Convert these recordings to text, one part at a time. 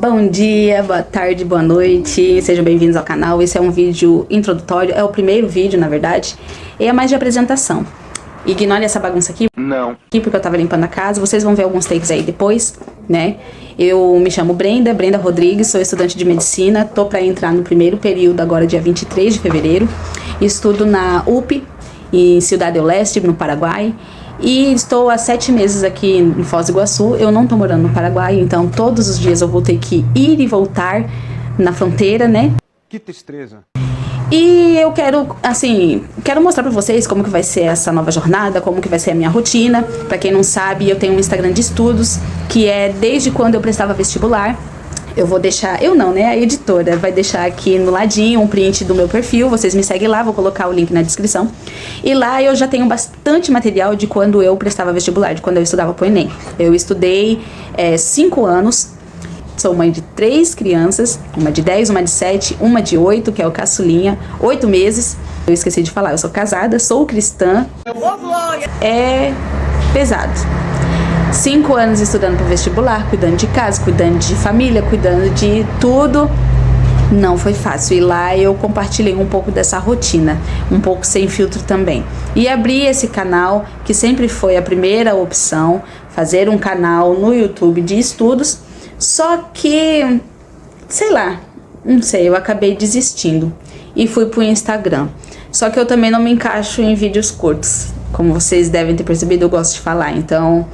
Bom dia, boa tarde, boa noite, sejam bem-vindos ao canal. Esse é um vídeo introdutório, é o primeiro vídeo, na verdade, e é mais de apresentação. Ignore essa bagunça aqui. Não. Porque eu tava limpando a casa, vocês vão ver alguns takes aí depois, né? Eu me chamo Brenda Rodrigues, sou estudante de medicina, tô pra entrar no primeiro período agora, dia 23 de fevereiro. Estudo na UP, em Ciudad del Este, no Paraguai. E estou há 7 meses aqui em Foz do Iguaçu. Eu não tô morando no Paraguai, então todos os dias eu vou ter que ir e voltar na fronteira, né? Que tristeza. E eu quero mostrar pra vocês como que vai ser essa nova jornada, como que vai ser a minha rotina. Pra quem não sabe, eu tenho um Instagram de estudos, que é desde quando eu prestava vestibular. Eu vou deixar, eu não, né, a editora vai deixar aqui no ladinho um print do meu perfil, vocês me seguem lá, vou colocar o link na descrição. E lá eu já tenho bastante material de quando eu prestava vestibular, de quando eu estudava pro Enem. Eu estudei 5 anos, sou mãe de 3 crianças, uma de 10, uma de 7, uma de 8, que é o caçulinha, 8 meses. Eu esqueci de falar, eu sou casada, sou cristã, é pesado. 5 anos estudando para vestibular, cuidando de casa, cuidando de família, cuidando de tudo. Não foi fácil. E lá eu compartilhei um pouco dessa rotina, um pouco sem filtro também. E abri esse canal, que sempre foi a primeira opção, fazer um canal no YouTube de estudos. Só que, sei lá, não sei, eu acabei desistindo e fui pro Instagram. Só que eu também não me encaixo em vídeos curtos. Como vocês devem ter percebido, eu gosto de falar, então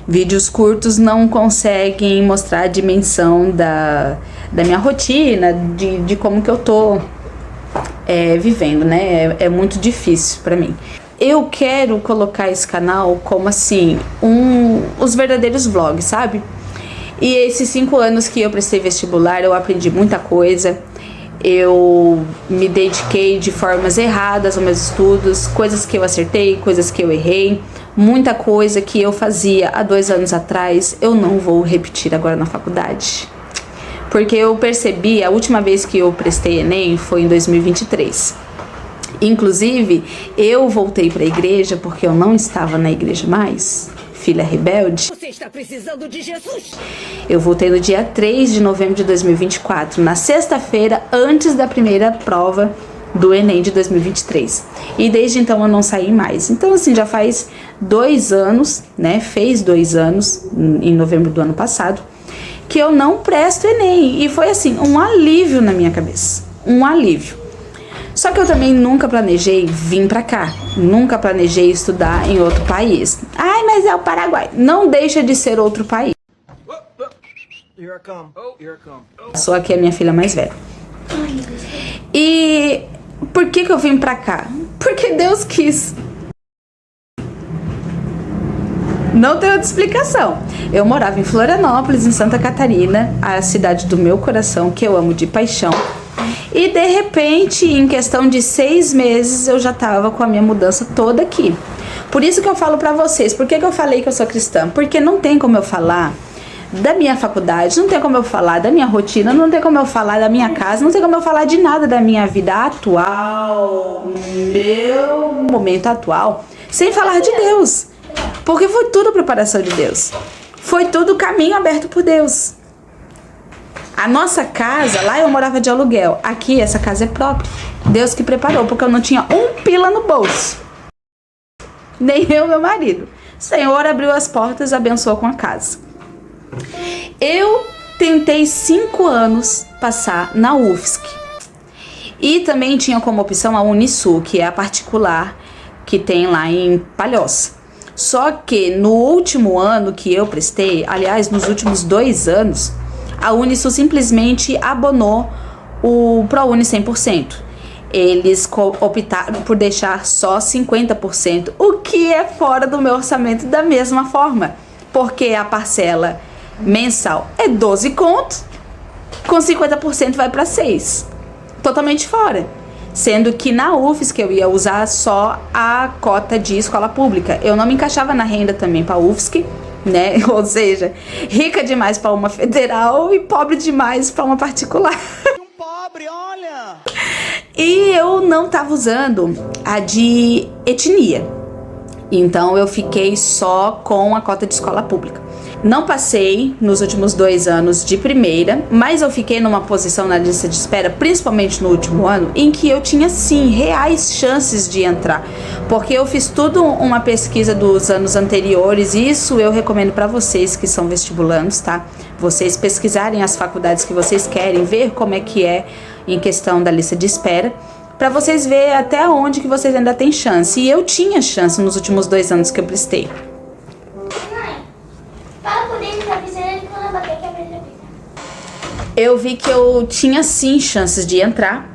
vídeos curtos não conseguem mostrar a dimensão da minha rotina, de como que eu tô vivendo, né? É muito difícil pra mim. Eu quero colocar esse canal como assim, os verdadeiros vlogs, sabe? E esses 5 anos que eu prestei vestibular, eu aprendi muita coisa. Eu me dediquei de formas erradas aos meus estudos, coisas que eu acertei, coisas que eu errei. Muita coisa que eu fazia há 2 anos atrás, eu não vou repetir agora na faculdade. Porque eu percebi, a última vez que eu prestei Enem foi em 2023. Inclusive, eu voltei para a igreja porque eu não estava na igreja mais, filha rebelde. Você está precisando de Jesus? Eu voltei no dia 3 de novembro de 2024, na sexta-feira, antes da primeira prova do Enem de 2023. E desde então eu não saí mais. Então assim, já faz 2 anos, né? Fez 2 anos, em novembro do ano passado, que eu não presto Enem. E foi assim, um alívio na minha cabeça. Um alívio. Só que eu também nunca planejei vir pra cá. Nunca planejei estudar em outro país. Ai, mas é o Paraguai. Não deixa de ser outro país. Só que é a minha filha mais velha. E por que eu vim pra cá? Porque Deus quis. Não tem outra explicação. Eu morava em Florianópolis, em Santa Catarina, a cidade do meu coração, que eu amo de paixão. E de repente, em questão de 6 meses, eu já tava com a minha mudança toda aqui. Por isso que eu falo pra vocês, por que eu falei que eu sou cristã? Porque não tem como eu falar da minha faculdade, não tem como eu falar da minha rotina, não tem como eu falar da minha casa, não tem como eu falar de nada da minha vida atual, meu momento atual, sem falar de Deus. Porque foi tudo preparação de Deus. Foi tudo caminho aberto por Deus. A nossa casa, lá eu morava de aluguel. Aqui, essa casa é própria. Deus que preparou, porque eu não tinha um pila no bolso. Nem eu, meu marido. O Senhor abriu as portas e abençoou com a casa. Eu tentei 5 anos passar na UFSC. E também tinha como opção a Unisul, que é a particular que tem lá em Palhoça. Só que no último ano que eu prestei, aliás, nos últimos 2 anos, a Unisul simplesmente abonou o ProUni 100%. Eles optaram por deixar só 50%, o que é fora do meu orçamento da mesma forma. Porque a parcela mensal é 12 conto, com 50% vai para 6. Totalmente fora. Sendo que na UFSC eu ia usar só a cota de escola pública. Eu não me encaixava na renda também para a UFSC, né? Ou seja, rica demais para uma federal e pobre demais para uma particular. Pobre, olha! E eu não tava usando a de etnia. Então eu fiquei só com a cota de escola pública. Não passei nos últimos 2 anos de primeira, mas eu fiquei numa posição na lista de espera, principalmente no último ano, em que eu tinha sim reais chances de entrar, porque eu fiz tudo uma pesquisa dos anos anteriores, e isso eu recomendo para vocês que são vestibulandos, tá? Vocês pesquisarem as faculdades que vocês querem, ver como é que é em questão da lista de espera, para vocês verem até onde que vocês ainda têm chance. E eu tinha chance nos últimos 2 anos que eu prestei. Eu vi que eu tinha sim chances de entrar,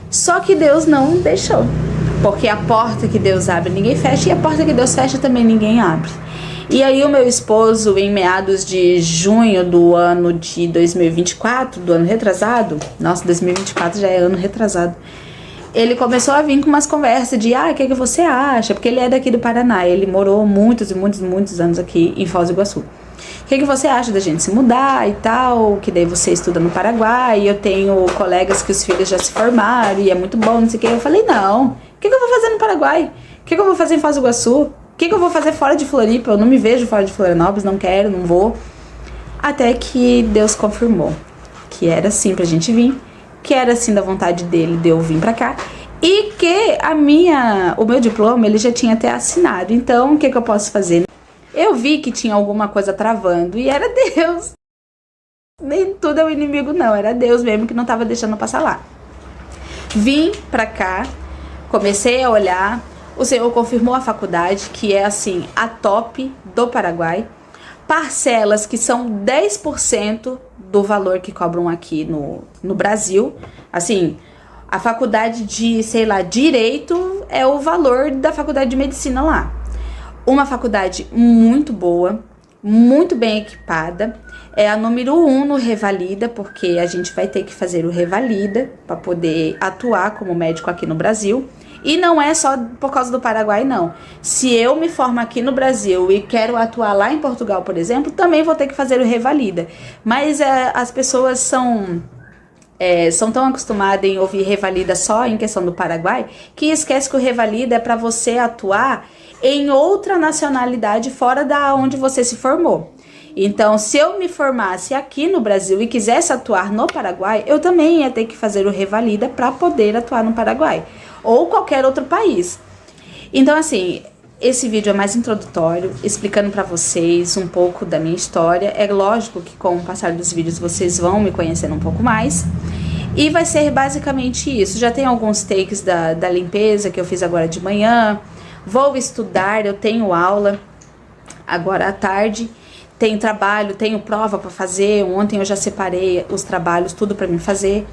só que Deus não deixou, porque a porta que Deus abre ninguém fecha, e a porta que Deus fecha também ninguém abre. E aí o meu esposo, em meados de junho do ano de 2024, do ano retrasado, nossa, 2024 já é ano retrasado, ele começou a vir com umas conversas de, o que você acha? Porque ele é daqui do Paraná, ele morou muitos anos aqui em Foz do Iguaçu. O que você acha da gente se mudar e tal, que daí você estuda no Paraguai, eu tenho colegas que os filhos já se formaram e é muito bom, não sei o que. Eu falei, não, o que eu vou fazer no Paraguai? O que eu vou fazer em Foz do Iguaçu? O que eu vou fazer fora de Floripa? Eu não me vejo fora de Florianópolis, não quero, não vou. Até que Deus confirmou que era assim pra gente vir, que era assim da vontade dele de eu vir pra cá, e que o meu diploma ele já tinha até assinado. Então, o que eu posso fazer? Eu vi que tinha alguma coisa travando e era Deus. Nem tudo é o inimigo não, era Deus mesmo que não estava deixando eu passar lá. Vim pra cá, comecei a olhar, o Senhor confirmou a faculdade, que é assim, a top do Paraguai. Parcelas que são 10% do valor que cobram aqui no Brasil. Assim, a faculdade de, Direito é o valor da faculdade de Medicina lá. Uma faculdade muito boa, muito bem equipada, é a número 1 no Revalida, porque a gente vai ter que fazer o Revalida para poder atuar como médico aqui no Brasil. E não é só por causa do Paraguai, não. Se eu me formo aqui no Brasil e quero atuar lá em Portugal, por exemplo, também vou ter que fazer o Revalida. Mas as pessoas são tão acostumadas em ouvir Revalida só em questão do Paraguai, que esquece que o Revalida é para você atuar em outra nacionalidade fora da onde você se formou. Então, se eu me formasse aqui no Brasil e quisesse atuar no Paraguai, eu também ia ter que fazer o Revalida para poder atuar no Paraguai ou qualquer outro país. Então, assim, esse vídeo é mais introdutório, explicando para vocês um pouco da minha história. É lógico que com o passar dos vídeos vocês vão me conhecendo um pouco mais. E vai ser basicamente isso. Já tem alguns takes da limpeza que eu fiz agora de manhã. Vou estudar, eu tenho aula agora à tarde, tenho trabalho, tenho prova para fazer. Ontem eu já separei os trabalhos, tudo para mim fazer.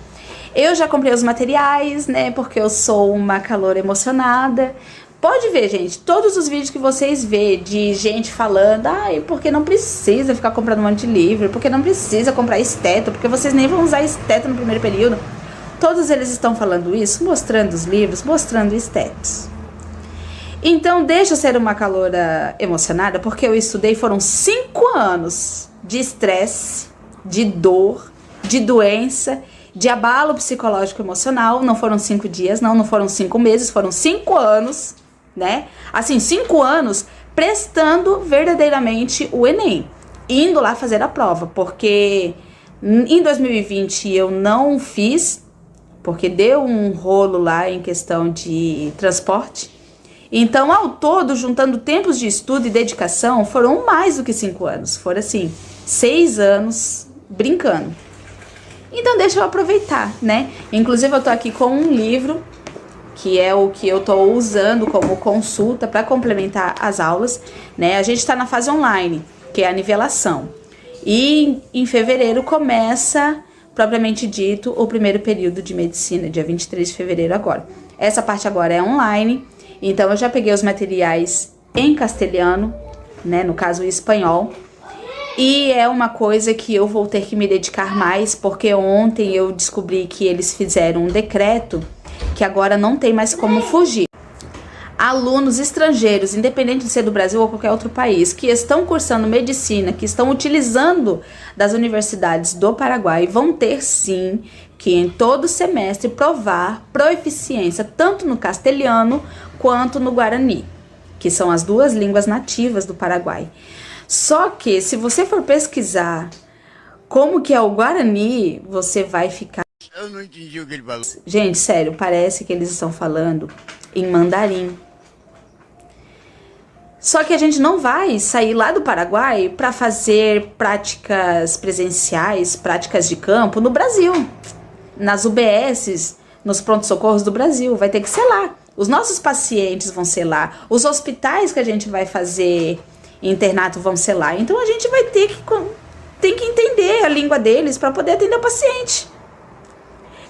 Eu já comprei os materiais, né, porque eu sou uma caloura emocionada. Pode ver, gente, todos os vídeos que vocês vê de gente falando, porque não precisa ficar comprando um monte de livro, porque não precisa comprar esteto, porque vocês nem vão usar esteto no primeiro período. Todos eles estão falando isso, mostrando os livros, mostrando estetos. Então, deixa eu ser uma caloura emocionada, porque eu estudei, foram 5 anos de estresse, de dor, de doença, de abalo psicológico emocional. Não foram 5 dias, não foram 5 meses, foram 5 anos, né? Assim, 5 anos prestando verdadeiramente o Enem, indo lá fazer a prova, porque em 2020 eu não fiz, porque deu um rolo lá em questão de transporte. Então, ao todo, juntando tempos de estudo e dedicação, foram mais do que 5 anos. Foram, assim, 6 anos brincando. Então, deixa eu aproveitar, né? Inclusive, eu tô aqui com um livro, que é o que eu tô usando como consulta para complementar as aulas, né? A gente tá na fase online, que é a nivelação. E em fevereiro começa, propriamente dito, o primeiro período de medicina, dia 23 de fevereiro agora. Essa parte agora é online. Então, eu já peguei os materiais em castelhano, né, no caso em espanhol, e é uma coisa que eu vou ter que me dedicar mais, porque ontem eu descobri que eles fizeram um decreto que agora não tem mais como fugir. Alunos estrangeiros, independente de ser do Brasil ou qualquer outro país, que estão cursando medicina, que estão utilizando das universidades do Paraguai, vão ter sim que em todo semestre provar proeficiência tanto no castelhano quanto no guarani, que são as 2 línguas nativas do Paraguai. Só que se você for pesquisar como que é o Guarani, você vai ficar... Eu não entendi o que ele falou. Gente, sério, parece que eles estão falando em mandarim. Só que a gente não vai sair lá do Paraguai para fazer práticas presenciais, práticas de campo no Brasil. Nas UBSs, nos prontos-socorros do Brasil. Vai ter que ser lá. Os nossos pacientes vão ser lá. Os hospitais que a gente vai fazer internato vão ser lá. Então a gente vai ter que entender a língua deles para poder atender o paciente.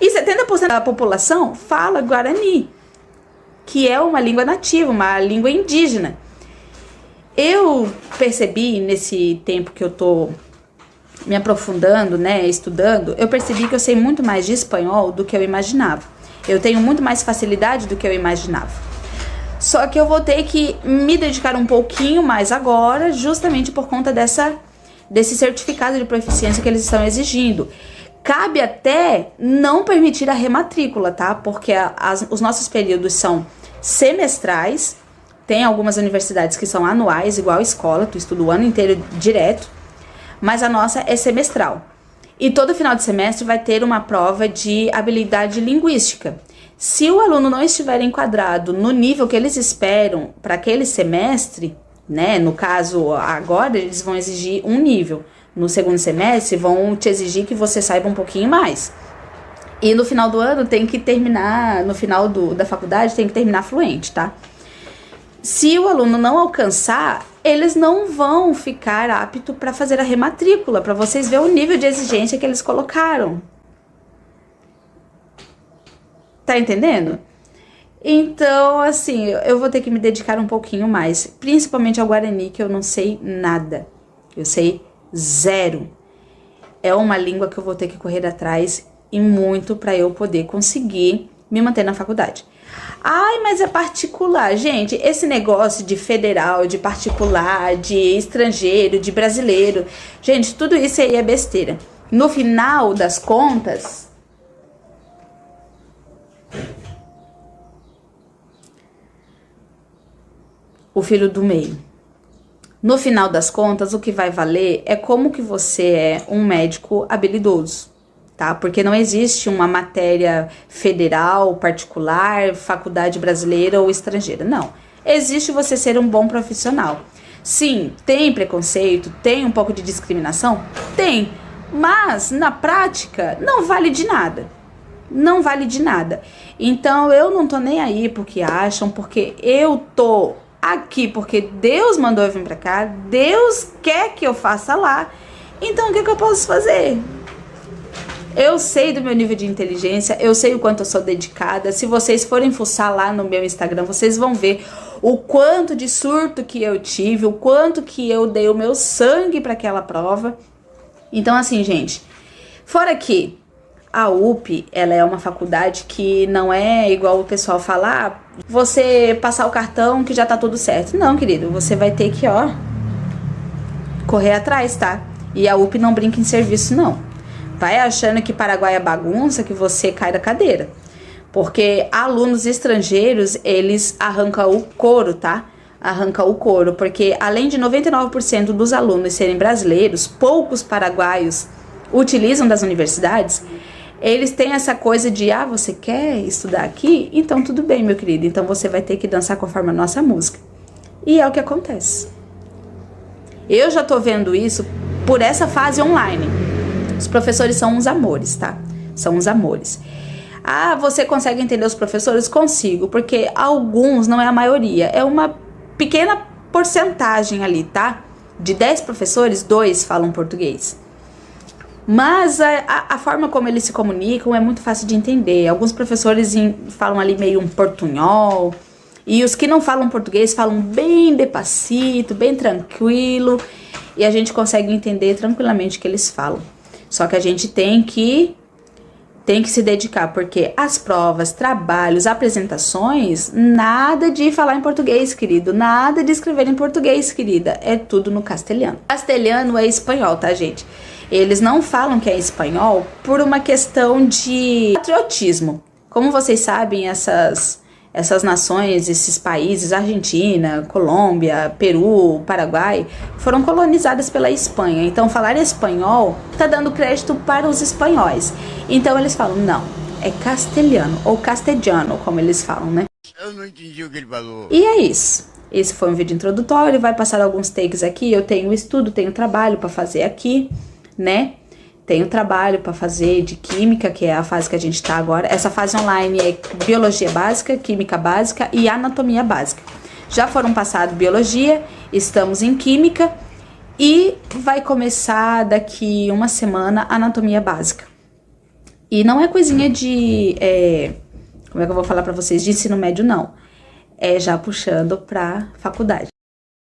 E 70% da população fala Guarani, que é uma língua nativa, uma língua indígena. Eu percebi nesse tempo que eu tô me aprofundando, né, estudando, eu percebi que eu sei muito mais de espanhol do que eu imaginava. Eu tenho muito mais facilidade do que eu imaginava. Só que eu vou ter que me dedicar um pouquinho mais agora, justamente por conta desse certificado de proficiência que eles estão exigindo. Cabe até não permitir a rematrícula, tá? Porque os nossos períodos são semestrais. Tem algumas universidades que são anuais, igual a escola, tu estuda o ano inteiro direto, mas a nossa é semestral. E todo final de semestre vai ter uma prova de habilidade linguística. Se o aluno não estiver enquadrado no nível que eles esperam para aquele semestre, né, no caso agora eles vão exigir um nível, no segundo semestre vão te exigir que você saiba um pouquinho mais. E no final do ano tem que terminar, no final da faculdade tem que terminar fluente, tá? Se o aluno não alcançar, eles não vão ficar aptos para fazer a rematrícula, para vocês verem o nível de exigência que eles colocaram. Tá entendendo? Então, assim, eu vou ter que me dedicar um pouquinho mais, principalmente ao Guarani, que eu não sei nada. Eu sei zero. É uma língua que eu vou ter que correr atrás e muito para eu poder conseguir me manter na faculdade. Ai, mas é particular. Gente, esse negócio de federal, de particular, de estrangeiro, de brasileiro, gente, tudo isso aí é besteira. No final das contas, o filho do meio. No final das contas, o que vai valer é como que você é um médico habilidoso. Tá? Porque não existe uma matéria federal, particular, faculdade brasileira ou estrangeira. Não. Existe você ser um bom profissional. Sim, tem preconceito, tem um pouco de discriminação? Tem. Mas, na prática, não vale de nada. Não vale de nada. Então, eu não tô nem aí porque acham, porque eu tô aqui porque Deus mandou eu vir pra cá, Deus quer que eu faça lá. Então, o que eu posso fazer? Eu sei do meu nível de inteligência, eu sei o quanto eu sou dedicada. Se vocês forem fuçar lá no meu Instagram, vocês vão ver o quanto de surto que eu tive, o quanto que eu dei o meu sangue para aquela prova. Então, assim, gente, fora que a UP, ela é uma faculdade que não é igual o pessoal falar, você passar o cartão que já tá tudo certo. Não, querido, você vai ter que, correr atrás, tá? E a UP não brinca em serviço, não. Vai achando que Paraguai é bagunça, que você cai da cadeira. Porque alunos estrangeiros, eles arrancam o couro, tá? Arrancam o couro, porque além de 99% dos alunos serem brasileiros, poucos paraguaios utilizam das universidades, eles têm essa coisa de, você quer estudar aqui? Então tudo bem, meu querido, então você vai ter que dançar conforme a nossa música. E é o que acontece. Eu já tô vendo isso por essa fase online. Os professores são uns amores, tá? São uns amores. Você consegue entender os professores? Consigo, porque alguns, não é a maioria, é uma pequena porcentagem ali, tá? De 10 professores, 2 falam português. Mas a forma como eles se comunicam é muito fácil de entender. Alguns professores falam ali meio um portunhol, e os que não falam português falam bem despacito, bem tranquilo, e a gente consegue entender tranquilamente o que eles falam. Só que a gente tem que se dedicar, porque as provas, trabalhos, apresentações, nada de falar em português, querido. Nada de escrever em português, querida. É tudo no castelhano. Castelhano é espanhol, tá, gente? Eles não falam que é espanhol por uma questão de patriotismo. Como vocês sabem, essas nações, esses países, Argentina, Colômbia, Peru, Paraguai, foram colonizadas pela Espanha. Então, falar espanhol está dando crédito para os espanhóis. Então, eles falam, não, é castelhano, ou castelhano, como eles falam, né? Eu não entendi o que ele falou. E é isso. Esse foi um vídeo introdutório, vai passar alguns takes aqui. Eu tenho estudo, tenho trabalho para fazer aqui, né? Tenho trabalho para fazer de química, que é a fase que a gente está agora. Essa fase online é biologia básica, química básica e anatomia básica. Já foram passados biologia, estamos em química e vai começar daqui uma semana anatomia básica. E não é coisinha de... como é que eu vou falar para vocês? De ensino médio, não. É já puxando para faculdade.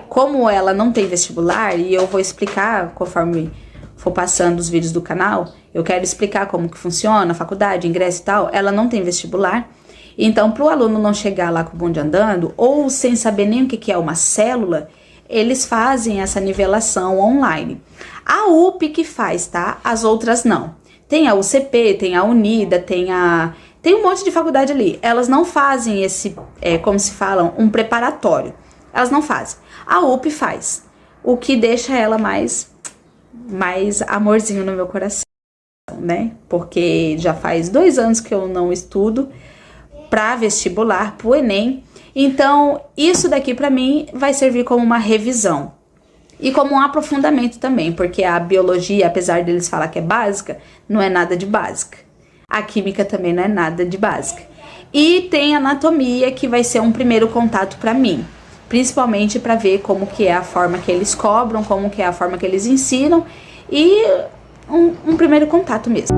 Como ela não tem vestibular, e eu vou explicar conforme for passando os vídeos do canal, eu quero explicar como que funciona a faculdade, ingresso e tal, ela não tem vestibular. Então, para o aluno não chegar lá com o bonde andando, ou sem saber nem o que é uma célula, eles fazem essa nivelação online. A UP que faz, tá? As outras não. Tem a UCP, tem a Unida, tem um monte de faculdade ali. Elas não fazem esse, como se falam, um preparatório. Elas não fazem. A UP faz, o que deixa ela mais amorzinho no meu coração, né? Porque já faz 2 anos que eu não estudo para vestibular, pro Enem. Então, isso daqui para mim vai servir como uma revisão. E como um aprofundamento também, porque a biologia, apesar deles falar que é básica, não é nada de básica. A química também não é nada de básica. E tem anatomia, que vai ser um primeiro contato para mim. Principalmente para ver como que é a forma que eles cobram, como que é a forma que eles ensinam. E um primeiro contato mesmo.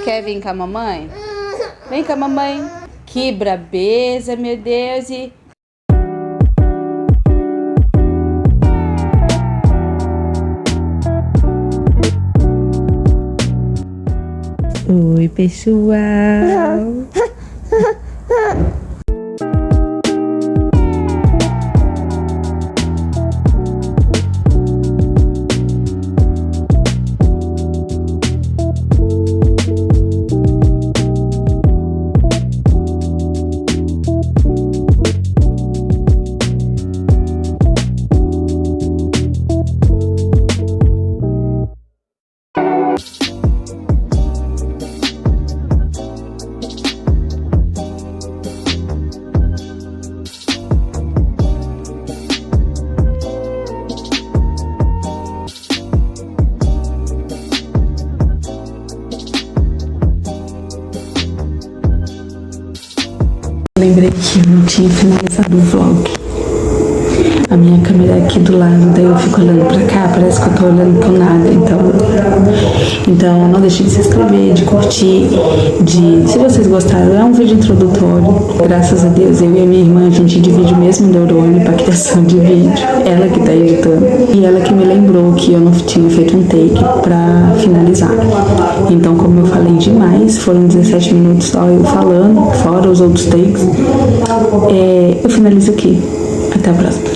Quer vir com a mamãe? Vem com a mamãe. Que brabeza, meu Deus. E... Oi, pessoal. Lembrei que eu não tinha finalizado o vlog. A minha câmera é aqui do lado, daí eu fico olhando pra cá, parece que eu tô olhando pro nada. Então não deixe de se inscrever, de curtir, se vocês gostaram, é um vídeo introdutório. Graças a Deus, eu e a minha irmã, a gente divide o mesmo neurônio para criação de vídeo. Ela que tá editando. E ela que me lembrou que eu não tinha feito um take pra finalizar. Então, como eu falei demais, foram 17 minutos só eu falando, fora os outros takes, eu finalizo aqui. Até a próxima.